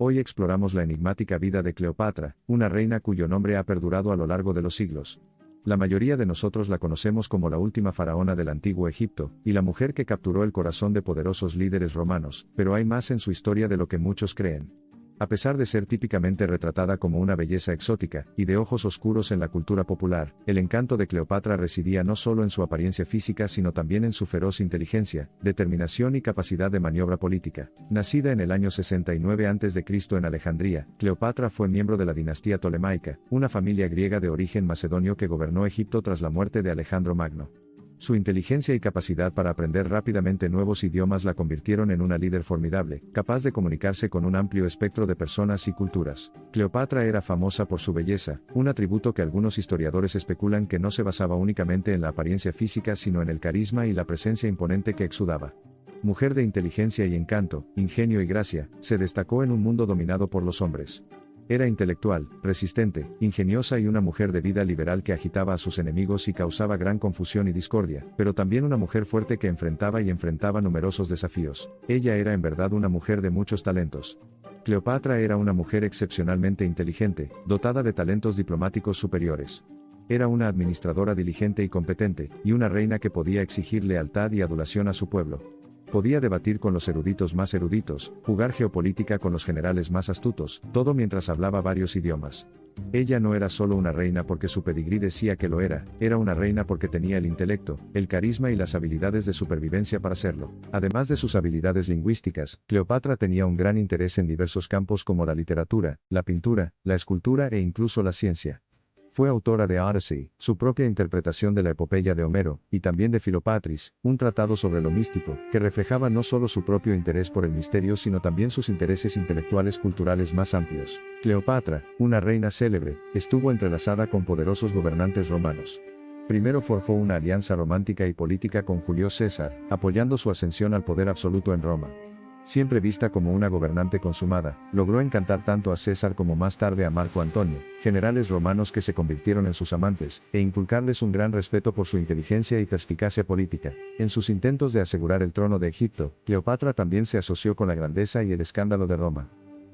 Hoy exploramos la enigmática vida de Cleopatra, una reina cuyo nombre ha perdurado a lo largo de los siglos. La mayoría de nosotros la conocemos como la última faraona del antiguo Egipto, y la mujer que capturó el corazón de poderosos líderes romanos, pero hay más en su historia de lo que muchos creen. A pesar de ser típicamente retratada como una belleza exótica, y de ojos oscuros en la cultura popular, el encanto de Cleopatra residía no solo en su apariencia física sino también en su feroz inteligencia, determinación y capacidad de maniobra política. Nacida en el año 69 a.C. en Alejandría, Cleopatra fue miembro de la dinastía tolemaica, una familia griega de origen macedonio que gobernó Egipto tras la muerte de Alejandro Magno. Su inteligencia y capacidad para aprender rápidamente nuevos idiomas la convirtieron en una líder formidable, capaz de comunicarse con un amplio espectro de personas y culturas. Cleopatra era famosa por su belleza, un atributo que algunos historiadores especulan que no se basaba únicamente en la apariencia física sino en el carisma y la presencia imponente que exudaba. Mujer de inteligencia y encanto, ingenio y gracia, se destacó en un mundo dominado por los hombres. Era intelectual, resistente, ingeniosa y una mujer de vida liberal que agitaba a sus enemigos y causaba gran confusión y discordia, pero también una mujer fuerte que enfrentaba numerosos desafíos. Ella era en verdad una mujer de muchos talentos. Cleopatra era una mujer excepcionalmente inteligente, dotada de talentos diplomáticos superiores. Era una administradora diligente y competente, y una reina que podía exigir lealtad y adulación a su pueblo. Podía debatir con los eruditos más eruditos, jugar geopolítica con los generales más astutos, todo mientras hablaba varios idiomas. Ella no era solo una reina porque su pedigrí decía que lo era una reina porque tenía el intelecto, el carisma y las habilidades de supervivencia para serlo. Además de sus habilidades lingüísticas, Cleopatra tenía un gran interés en diversos campos como la literatura, la pintura, la escultura e incluso la ciencia. Fue autora de Odyssey, su propia interpretación de la epopeya de Homero, y también de Filopatris, un tratado sobre lo místico, que reflejaba no solo su propio interés por el misterio sino también sus intereses intelectuales culturales más amplios. Cleopatra, una reina célebre, estuvo entrelazada con poderosos gobernantes romanos. Primero forjó una alianza romántica y política con Julio César, apoyando su ascensión al poder absoluto en Roma. Siempre vista como una gobernante consumada, logró encantar tanto a César como más tarde a Marco Antonio, generales romanos que se convirtieron en sus amantes, e inculcarles un gran respeto por su inteligencia y perspicacia política. En sus intentos de asegurar el trono de Egipto, Cleopatra también se asoció con la grandeza y el escándalo de Roma.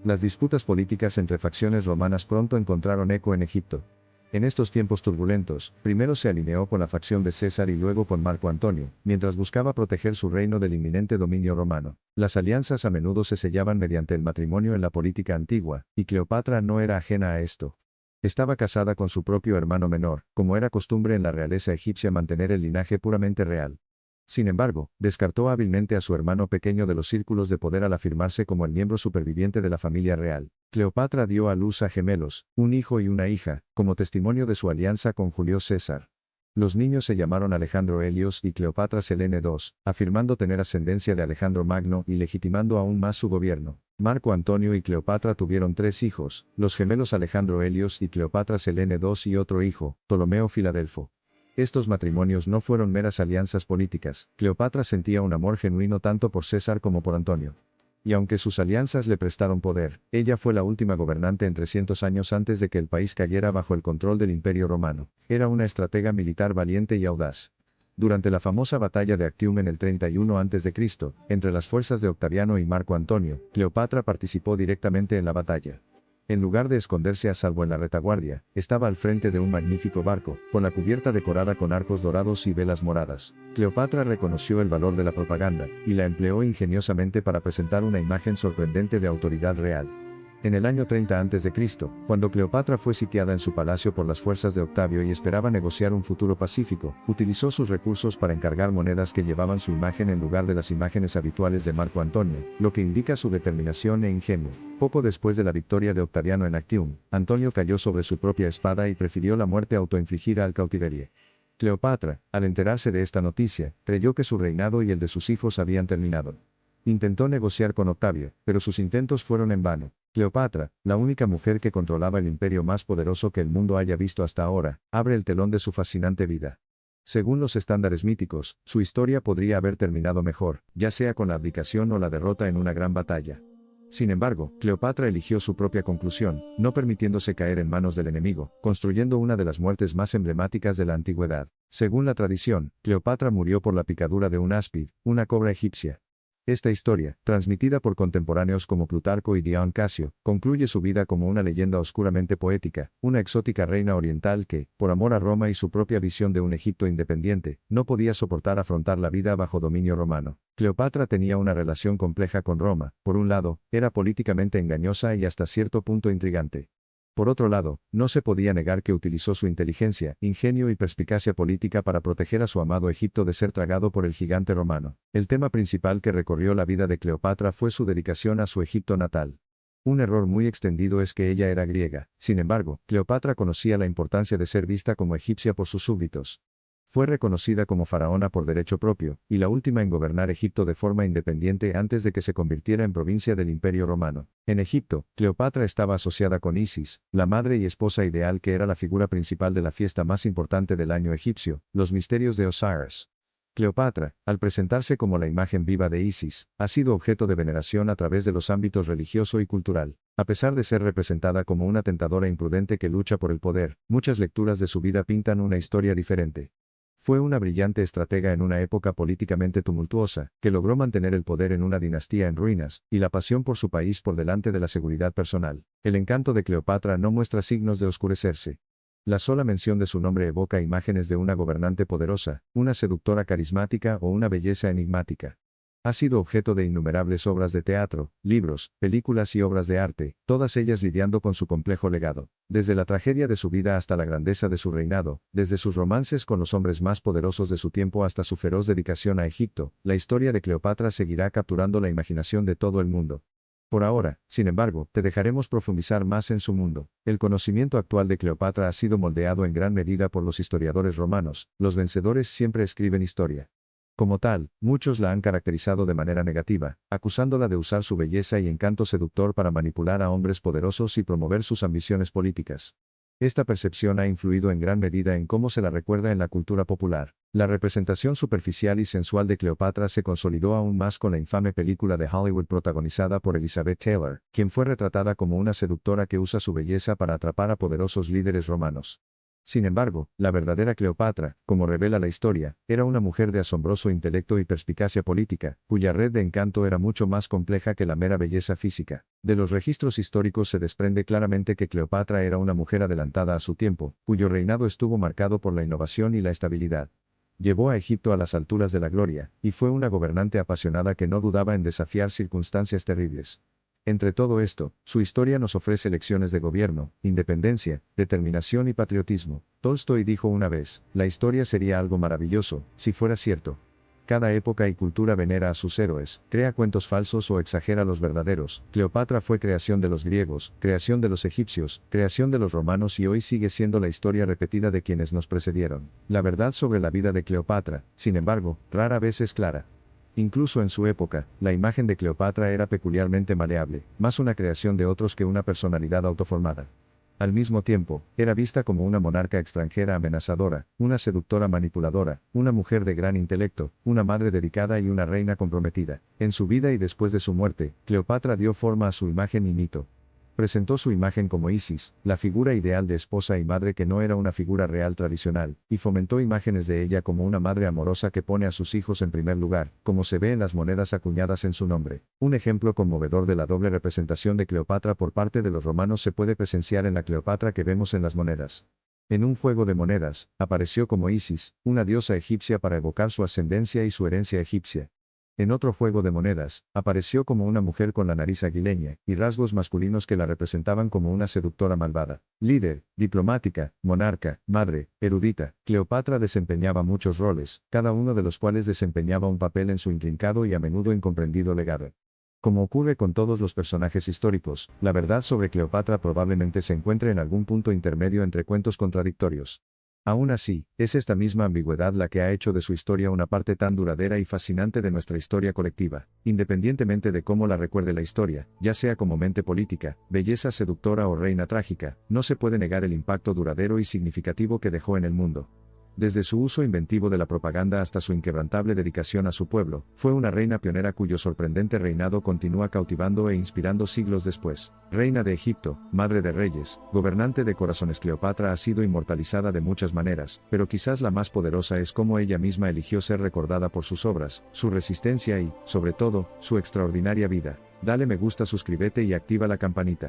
Las disputas políticas entre facciones romanas pronto encontraron eco en Egipto. En estos tiempos turbulentos, primero se alineó con la facción de César y luego con Marco Antonio, mientras buscaba proteger su reino del inminente dominio romano. Las alianzas a menudo se sellaban mediante el matrimonio en la política antigua, y Cleopatra no era ajena a esto. Estaba casada con su propio hermano menor, como era costumbre en la realeza egipcia mantener el linaje puramente real. Sin embargo, descartó hábilmente a su hermano pequeño de los círculos de poder al afirmarse como el miembro superviviente de la familia real. Cleopatra dio a luz a gemelos, un hijo y una hija, como testimonio de su alianza con Julio César. Los niños se llamaron Alejandro Helios y Cleopatra Selene II, afirmando tener ascendencia de Alejandro Magno y legitimando aún más su gobierno. Marco Antonio y Cleopatra tuvieron 3 hijos, los gemelos Alejandro Helios y Cleopatra Selene II y otro hijo, Ptolomeo Filadelfo. Estos matrimonios no fueron meras alianzas políticas, Cleopatra sentía un amor genuino tanto por César como por Antonio. Y aunque sus alianzas le prestaron poder, ella fue la última gobernante en 300 años antes de que el país cayera bajo el control del Imperio Romano. Era una estratega militar valiente y audaz. Durante la famosa batalla de Actium en el 31 a.C., entre las fuerzas de Octaviano y Marco Antonio, Cleopatra participó directamente en la batalla. En lugar de esconderse a salvo en la retaguardia, estaba al frente de un magnífico barco, con la cubierta decorada con arcos dorados y velas moradas. Cleopatra reconoció el valor de la propaganda, y la empleó ingeniosamente para presentar una imagen sorprendente de autoridad real. En el año 30 a.C., cuando Cleopatra fue sitiada en su palacio por las fuerzas de Octavio y esperaba negociar un futuro pacífico, utilizó sus recursos para encargar monedas que llevaban su imagen en lugar de las imágenes habituales de Marco Antonio, lo que indica su determinación e ingenio. Poco después de la victoria de Octaviano en Actium, Antonio cayó sobre su propia espada y prefirió la muerte autoinfligida al cautiverio. Cleopatra, al enterarse de esta noticia, creyó que su reinado y el de sus hijos habían terminado. Intentó negociar con Octavio, pero sus intentos fueron en vano. Cleopatra, la única mujer que controlaba el imperio más poderoso que el mundo haya visto hasta ahora, abre el telón de su fascinante vida. Según los estándares míticos, su historia podría haber terminado mejor, ya sea con la abdicación o la derrota en una gran batalla. Sin embargo, Cleopatra eligió su propia conclusión, no permitiéndose caer en manos del enemigo, construyendo una de las muertes más emblemáticas de la antigüedad. Según la tradición, Cleopatra murió por la picadura de un áspid, una cobra egipcia. Esta historia, transmitida por contemporáneos como Plutarco y Dion Casio, concluye su vida como una leyenda oscuramente poética, una exótica reina oriental que, por amor a Roma y su propia visión de un Egipto independiente, no podía soportar afrontar la vida bajo dominio romano. Cleopatra tenía una relación compleja con Roma. Por un lado, era políticamente engañosa y hasta cierto punto intrigante. Por otro lado, no se podía negar que utilizó su inteligencia, ingenio y perspicacia política para proteger a su amado Egipto de ser tragado por el gigante romano. El tema principal que recorrió la vida de Cleopatra fue su dedicación a su Egipto natal. Un error muy extendido es que ella era griega. Sin embargo, Cleopatra conocía la importancia de ser vista como egipcia por sus súbditos. Fue reconocida como faraona por derecho propio, y la última en gobernar Egipto de forma independiente antes de que se convirtiera en provincia del Imperio Romano. En Egipto, Cleopatra estaba asociada con Isis, la madre y esposa ideal que era la figura principal de la fiesta más importante del año egipcio, los misterios de Osiris. Cleopatra, al presentarse como la imagen viva de Isis, ha sido objeto de veneración a través de los ámbitos religioso y cultural. A pesar de ser representada como una tentadora imprudente que lucha por el poder, muchas lecturas de su vida pintan una historia diferente. Fue una brillante estratega en una época políticamente tumultuosa, que logró mantener el poder en una dinastía en ruinas, y la pasión por su país por delante de la seguridad personal. El encanto de Cleopatra no muestra signos de oscurecerse. La sola mención de su nombre evoca imágenes de una gobernante poderosa, una seductora carismática o una belleza enigmática. Ha sido objeto de innumerables obras de teatro, libros, películas y obras de arte, todas ellas lidiando con su complejo legado. Desde la tragedia de su vida hasta la grandeza de su reinado, desde sus romances con los hombres más poderosos de su tiempo hasta su feroz dedicación a Egipto, la historia de Cleopatra seguirá capturando la imaginación de todo el mundo. Por ahora, sin embargo, te dejaremos profundizar más en su mundo. El conocimiento actual de Cleopatra ha sido moldeado en gran medida por los historiadores romanos. Los vencedores siempre escriben historia. Como tal, muchos la han caracterizado de manera negativa, acusándola de usar su belleza y encanto seductor para manipular a hombres poderosos y promover sus ambiciones políticas. Esta percepción ha influido en gran medida en cómo se la recuerda en la cultura popular. La representación superficial y sensual de Cleopatra se consolidó aún más con la infame película de Hollywood protagonizada por Elizabeth Taylor, quien fue retratada como una seductora que usa su belleza para atrapar a poderosos líderes romanos. Sin embargo, la verdadera Cleopatra, como revela la historia, era una mujer de asombroso intelecto y perspicacia política, cuya red de encanto era mucho más compleja que la mera belleza física. De los registros históricos se desprende claramente que Cleopatra era una mujer adelantada a su tiempo, cuyo reinado estuvo marcado por la innovación y la estabilidad. Llevó a Egipto a las alturas de la gloria, y fue una gobernante apasionada que no dudaba en desafiar circunstancias terribles. Entre todo esto, su historia nos ofrece lecciones de gobierno, independencia, determinación y patriotismo. Tolstoy dijo una vez, la historia sería algo maravilloso, si fuera cierto. Cada época y cultura venera a sus héroes, crea cuentos falsos o exagera los verdaderos. Cleopatra fue creación de los griegos, creación de los egipcios, creación de los romanos y hoy sigue siendo la historia repetida de quienes nos precedieron. La verdad sobre la vida de Cleopatra, sin embargo, rara vez es clara. Incluso en su época, la imagen de Cleopatra era peculiarmente maleable, más una creación de otros que una personalidad autoformada. Al mismo tiempo, era vista como una monarca extranjera amenazadora, una seductora manipuladora, una mujer de gran intelecto, una madre dedicada y una reina comprometida. En su vida y después de su muerte, Cleopatra dio forma a su imagen y mito. Presentó su imagen como Isis, la figura ideal de esposa y madre que no era una figura real tradicional, y fomentó imágenes de ella como una madre amorosa que pone a sus hijos en primer lugar, como se ve en las monedas acuñadas en su nombre. Un ejemplo conmovedor de la doble representación de Cleopatra por parte de los romanos se puede presenciar en la Cleopatra que vemos en las monedas. En un juego de monedas, apareció como Isis, una diosa egipcia para evocar su ascendencia y su herencia egipcia. En otro juego de monedas, apareció como una mujer con la nariz aguileña, y rasgos masculinos que la representaban como una seductora malvada. Líder, diplomática, monarca, madre, erudita, Cleopatra desempeñaba muchos roles, cada uno de los cuales desempeñaba un papel en su intrincado y a menudo incomprendido legado. Como ocurre con todos los personajes históricos, la verdad sobre Cleopatra probablemente se encuentre en algún punto intermedio entre cuentos contradictorios. Aún así, es esta misma ambigüedad la que ha hecho de su historia una parte tan duradera y fascinante de nuestra historia colectiva. Independientemente de cómo la recuerde la historia, ya sea como mente política, belleza seductora o reina trágica, no se puede negar el impacto duradero y significativo que dejó en el mundo. Desde su uso inventivo de la propaganda hasta su inquebrantable dedicación a su pueblo, fue una reina pionera cuyo sorprendente reinado continúa cautivando e inspirando siglos después. Reina de Egipto, madre de reyes, gobernante de corazones. Cleopatra ha sido inmortalizada de muchas maneras, pero quizás la más poderosa es cómo ella misma eligió ser recordada por sus obras, su resistencia y, sobre todo, su extraordinaria vida. Dale me gusta, suscríbete y activa la campanita.